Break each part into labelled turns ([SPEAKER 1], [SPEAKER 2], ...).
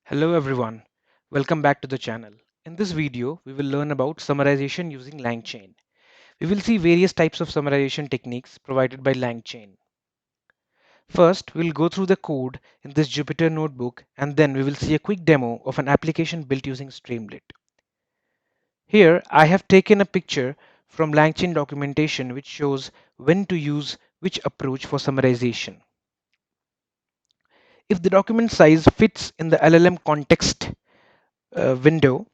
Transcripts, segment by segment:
[SPEAKER 1] Hello everyone, welcome back to the channel. In this video, we will learn about summarization using LangChain. We will see various types of summarization techniques provided by LangChain. First, we will go through the code in this Jupyter notebook and then we will see a quick demo of an application built using Streamlit. Here, I have taken a picture from LangChain documentation which shows when to use which approach for summarization. If the document size fits in the LLM context window,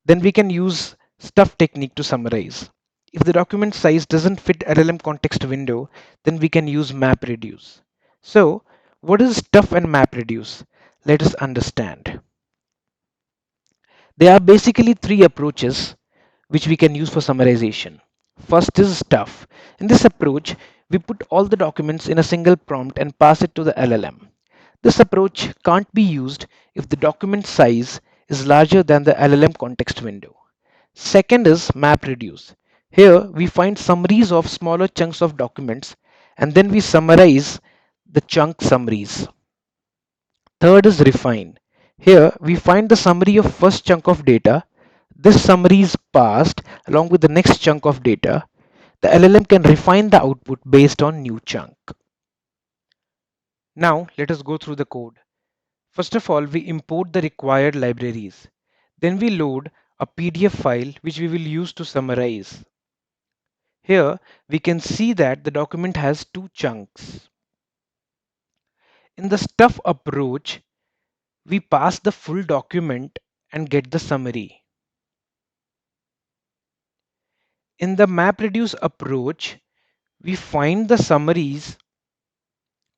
[SPEAKER 1] then we can use stuff technique to summarize. If the document size doesn't fit LLM context window, then we can use map reduce. So what is stuff and map reduce? Let us understand. There are basically three approaches which we can use for summarization. First is stuff. In this approach, we put all the documents in a single prompt and pass it to the LLM. This approach can't be used if the document size is larger than the LLM context window. Second is map reduce. Here we find summaries of smaller chunks of documents and then we summarize the chunk summaries. Third is refine. Here we find the summary of first chunk of data. This summary is passed along with the next chunk of data. The LLM can refine the output based on new chunk. Now let us go through the code. First of all, we import the required libraries. Then we load a PDF file which we will use to summarize. Here we can see that the document has two chunks. In the stuff approach, we pass the full document and get the summary. In the MapReduce approach, we find the summaries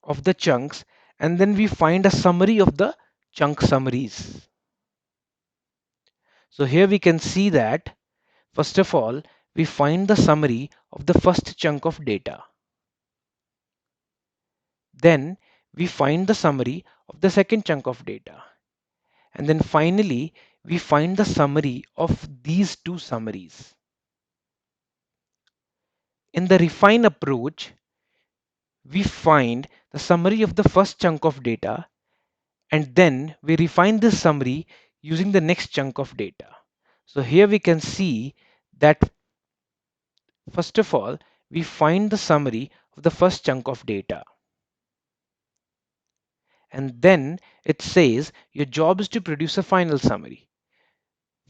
[SPEAKER 1] of the chunks and then we find a summary of the chunk summaries. So here we can see that first of all, we find the summary of the first chunk of data. Then we find the summary of the second chunk of data. And then finally, we find the summary of these two summaries. In the refine approach, we find the summary of the first chunk of data and then we refine this summary using the next chunk of data. So here we can see that first of all, we find the summary of the first chunk of data. And then it says your job is to produce a final summary.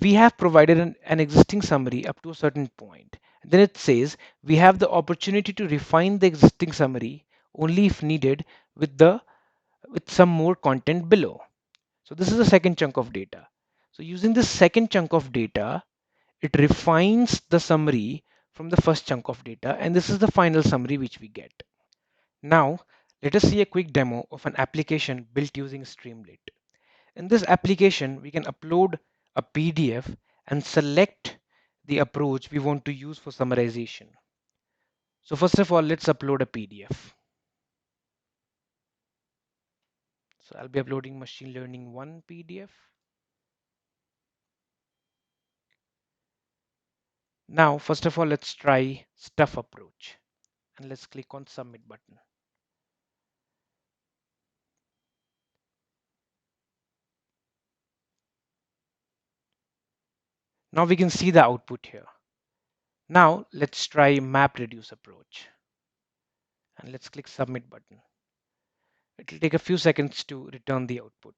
[SPEAKER 1] We have provided an existing summary up to a certain point. Then it says we have the opportunity to refine the existing summary only if needed with some more content below. So this is the second chunk of data. So using this second chunk of data, it refines the summary from the first chunk of data, and this is the final summary which we get. Now let us see a quick demo of an application built using Streamlit. In this application, we can upload a PDF and select the approach we want to use for summarization. So first of all, let's upload a PDF. So I'll be uploading Machine Learning 1 PDF. Now, first of all, let's try stuff approach and let's click on submit button. Now we can see the output here. Now let's try map reduce approach and let's click submit button. It will take a few seconds to return the output.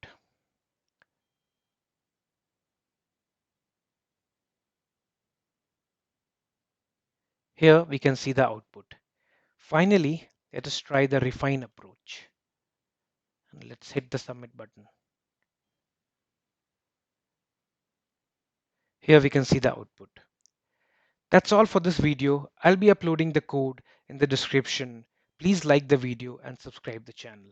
[SPEAKER 1] Here we can see the output. Finally, let us try the refine approach and let's hit the submit button. Here we can see the output. That's all for this video. I'll be uploading the code in the description. Please like the video and subscribe the channel.